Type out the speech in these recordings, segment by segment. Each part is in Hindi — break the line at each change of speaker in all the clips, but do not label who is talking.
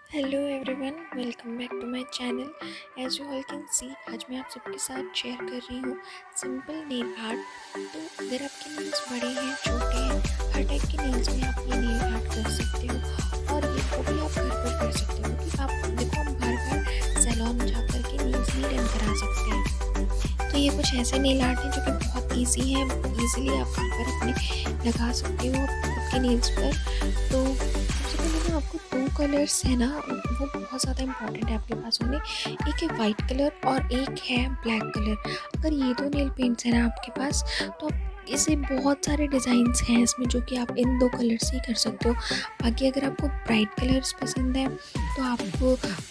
Hello everyone, welcome back to my channel. As you all can see, आज मैं आप सबके साथ शेयर कर रही हूँ सिंपल नेल आर्ट। तो अगर आपके नेल्स बड़े हैं, छोटे हैं, हर टाइप के नेल्स में आप ये नेल आर्ट कर सकते हो। और ये वो भी आप घर पर कर सकते हो, क्योंकि आप देखो, हम घर पर सैलून जा कर के नेल्स नहीं डन करा सकते हैं। तो ये कुछ ऐसे नेल आर्ट हैं जो कि बहुत ईजी हैं, ईजिली आप घर पर अपने लगा सकते हो खुद के नेल्स पर। तो सबसे पहले तो आपको दो कलर्स है ना, वो बहुत ज़्यादा इंपॉर्टेंट है आपके पास होने। एक है वाइट कलर और एक है ब्लैक कलर। अगर ये दो नेल पेंट्स हैं ना आपके पास, तो आप इसे बहुत सारे डिज़ाइंस हैं इसमें जो कि आप इन दो कलर से ही कर सकते हो। बाकी अगर आपको ब्राइट कलर्स पसंद है तो आप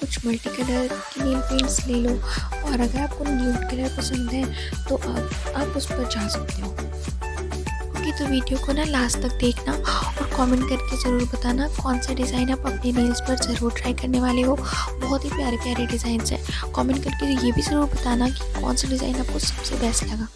कुछ मल्टी कलर की नेल पेंट्स ले लो, और अगर आपको न्यूड कलर पसंद है तो आप उस पर जा सकते हो। ओके, तो वीडियो को ना लास्ट तक देखना और कमेंट करके ज़रूर बताना कौन सा डिज़ाइन आप अपने नेल्स पर ज़रूर ट्राई करने वाले हो। बहुत ही प्यारे प्यारे डिज़ाइंस हैं। कमेंट करके ये भी ज़रूर बताना कि कौन सा डिज़ाइन आपको सबसे बेस्ट लगा।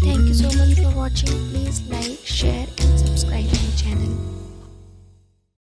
Thank you so much for watching. Please